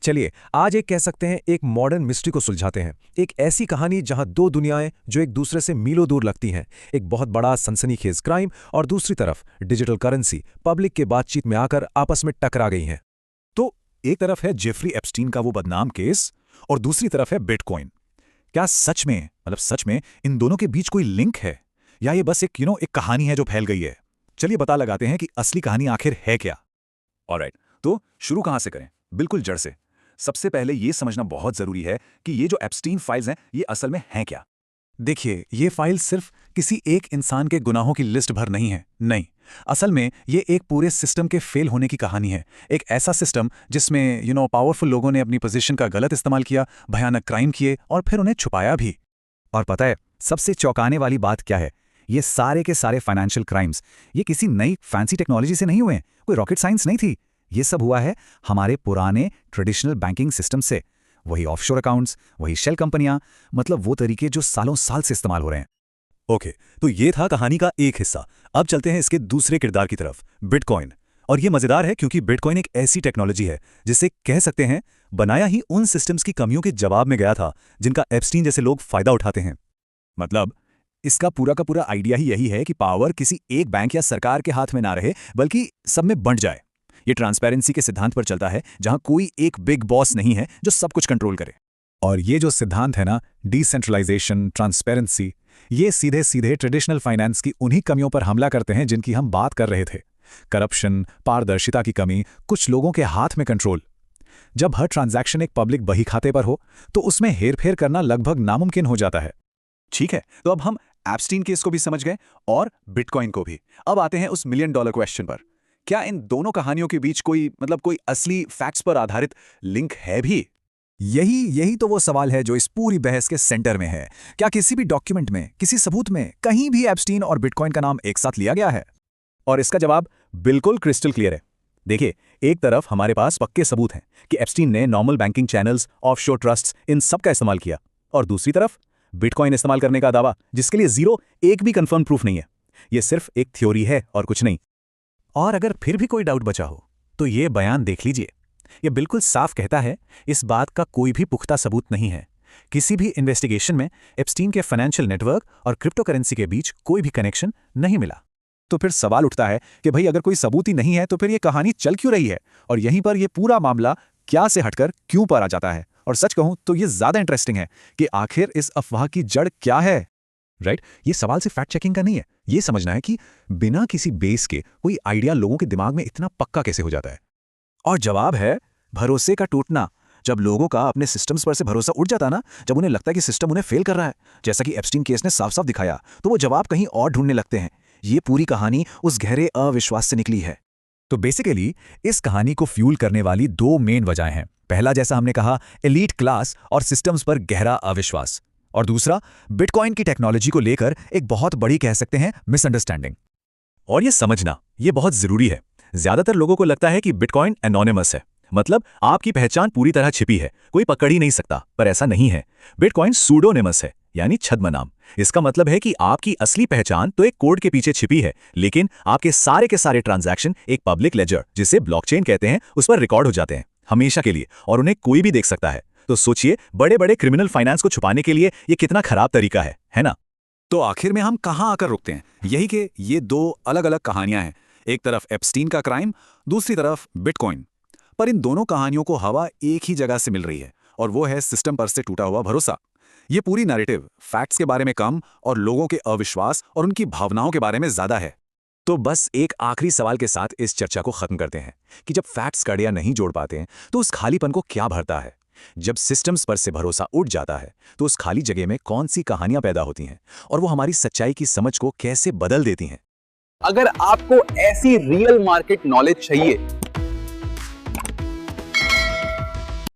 चलिए आज एक कह सकते हैं एक मॉडर्न मिस्ट्री को सुलझाते हैं। एक ऐसी कहानी जहां दो दुनियाएं जो एक दूसरे से मीलों दूर लगती हैं, एक बहुत बड़ा सनसनीखेज क्राइम और दूसरी तरफ डिजिटल करेंसी पब्लिक के बातचीत में आकर आपस में टकरा गई हैं। तो एक तरफ है जेफरी एप्स्टीन का वो बदनाम केस और दूसरी तरफ है बिटकॉइन। क्या सच में इन दोनों के बीच कोई लिंक है या ये बस एक कहानी है जो फैल गई है? चलिए पता लगाते हैं कि असली कहानी आखिर है क्या। ऑलराइट, तो शुरू कहां से करें? बिल्कुल जड़ से। सबसे पहले ये समझना बहुत जरूरी है कि ये जो एप्स्टीन फाइल्स हैं ये असल में हैं क्या। देखिए, ये फाइल सिर्फ किसी एक इंसान के गुनाहों की लिस्ट भर नहीं है। नहीं, असल में ये एक पूरे सिस्टम के फेल होने की कहानी है। एक ऐसा सिस्टम जिसमें पावरफुल लोगों ने अपनी पोजीशन का गलत इस्तेमाल किया, भयानक क्राइम किए और फिर उन्हें छुपाया भी। और पता है सबसे चौंकाने वाली बात क्या है? ये सारे के सारे फाइनेंशियल क्राइम्स ये किसी नई फैंसी टेक्नोलॉजी से नहीं हुए हैं, कोई रॉकेट साइंस नहीं थी। ये सब हुआ है हमारे पुराने ट्रेडिशनल बैंकिंग सिस्टम से। वही ऑफशोर अकाउंट्स, वही शेल कंपनियां, मतलब वो तरीके जो सालों साल से इस्तेमाल हो रहे हैं। ओके, तो ये था कहानी का एक हिस्सा। अब चलते हैं इसके दूसरे किरदार की तरफ, बिटकॉइन। और ये मजेदार है क्योंकि बिटकॉइन एक ऐसी टेक्नोलॉजी है जिसे कह सकते हैं बनाया ही उन सिस्टम्स की कमियों के जवाब में गया था जिनका एप्स्टीन जैसे लोग फायदा उठाते हैं। मतलब इसका पूरा का पूरा आइडिया ही यही है कि पावर किसी एक बैंक या सरकार के हाथ में ना रहे बल्कि सब में बंट जाए। ये ट्रांसपेरेंसी के सिद्धांत पर चलता है जहां कोई एक बिग बॉस नहीं है जो सब कुछ कंट्रोल करे। और ये जो सिद्धांत है ना, डिसेंट्रलाइजेशन, ट्रांसपेरेंसी, ये सीधे सीधे ट्रेडिशनल फाइनेंस की उन्हीं कमियों पर हमला करते हैं जिनकी हम बात कर रहे थे। करप्शन, पारदर्शिता की कमी, कुछ लोगों के हाथ में कंट्रोल। जब हर ट्रांजैक्शन एक पब्लिक बही खाते पर हो तो उसमें हेरफेर करना लगभग नामुमकिन हो जाता है। ठीक है, तो अब हम एप्स्टीन केस को भी समझ गए और बिटकॉइन को भी। अब आते हैं उस $1,000,000 क्वेश्चन पर। क्या इन दोनों कहानियों के बीच कोई असली फैक्ट्स पर आधारित लिंक है भी? यही तो वो सवाल है जो इस पूरी बहस के सेंटर में है। क्या किसी भी डॉक्यूमेंट में, किसी सबूत में कहीं भी एप्स्टीन और बिटकॉइन का नाम एक साथ लिया गया है? और इसका जवाब बिल्कुल क्रिस्टल क्लियर है। देखिए, एक तरफ हमारे पास पक्के सबूत हैं कि एप्स्टीन ने normal banking channels, offshore trusts, इन सब का इस्तेमाल किया, और दूसरी तरफ बिटकॉइन इस्तेमाल करने का दावा जिसके लिए एक भी कंफर्म प्रूफ नहीं है। यह सिर्फ एक थ्योरी है और कुछ नहीं। और अगर फिर भी कोई डाउट बचा हो तो ये बयान देख लीजिए। यह बिल्कुल साफ कहता है इस बात का कोई भी पुख्ता सबूत नहीं है। किसी भी इन्वेस्टिगेशन में एप्स्टीन के फाइनेंशियल नेटवर्क और क्रिप्टो करेंसी के बीच कोई भी कनेक्शन नहीं मिला। तो फिर सवाल उठता है कि भाई अगर कोई सबूत ही नहीं है तो फिर ये कहानी चल क्यों रही है? और यहीं पर यह पूरा मामला क्या से हटकर क्यों पर आ जाता है। और सच कहूं तो यह ज्यादा इंटरेस्टिंग है कि आखिर इस अफवाह की जड़ क्या है। राइट, ये सवाल से फैक्ट चेकिंग का नहीं है। ये समझना है कि बिना किसी बेस के कोई आइडिया लोगों के दिमाग में इतना पक्का कैसे हो जाता है। और जवाब है भरोसे का टूटना। जब लोगों का अपने सिस्टम्स पर से भरोसा उठ जाता ना, जब उन्हें लगता है कि सिस्टम उन्हें फेल कर रहा है, जैसा कि एप्स्टीन केस ने साफ साफ दिखाया, तो वो जवाब कहीं और ढूंढने लगते हैं। ये पूरी कहानी उस गहरे अविश्वास से निकली है। तो बेसिकली इस कहानी को फ्यूल करने वाली दो मेन वजहें हैं। पहला, जैसा हमने कहा, एलीट क्लास और सिस्टम्स पर गहरा अविश्वास, और दूसरा बिटकॉइन की टेक्नोलॉजी को लेकर एक बहुत बड़ी, कह सकते हैं, मिसअंडरस्टैंडिंग। और ये समझना ये बहुत जरूरी है। ज्यादातर लोगों को लगता है कि बिटकॉइन एनोनिमस है, मतलब आपकी पहचान पूरी तरह छिपी है, कोई पकड़ ही नहीं सकता। पर ऐसा नहीं है। बिटकॉइन सूडोनिमस है, यानी छद्म नाम। इसका मतलब है कि आपकी असली पहचान तो एक कोड के पीछे छिपी है, लेकिन आपके सारे के सारे ट्रांजैक्शन एक पब्लिक लेजर, जिसे ब्लॉकचेन कहते हैं, उस पर रिकॉर्ड हो जाते हैं हमेशा के लिए, और उन्हें कोई भी देख सकता है। तो सोचिए, बड़े बड़े क्रिमिनल फाइनेंस को छुपाने के लिए ये कितना खराब तरीका है ना? तो आखिर में हम कहां आकर रुकते हैं? यही कि ये दो अलग अलग कहानियां हैं। एक तरफ एप्स्टीन का क्राइम, दूसरी तरफ बिटकॉइन। पर इन दोनों कहानियों को हवा एक ही जगह से मिल रही है, और वो है सिस्टम पर से टूटा हुआ भरोसा। ये पूरी नैरेटिव फैक्ट्स के बारे में कम और लोगों के अविश्वास और उनकी भावनाओं के बारे में ज्यादा है। तो बस एक आखिरी सवाल के साथ इस चर्चा को खत्म करते हैं कि जब फैक्ट्स कड़ियां नहीं जोड़ पाते हैं तो उस खालीपन को क्या भरता है? जब सिस्टम्स पर से भरोसा उठ जाता है तो उस खाली जगह में कौन सी कहानियां पैदा होती हैं, और वो हमारी सच्चाई की समझ को कैसे बदल देती हैं? अगर आपको ऐसी रियल मार्केट नॉलेज चाहिए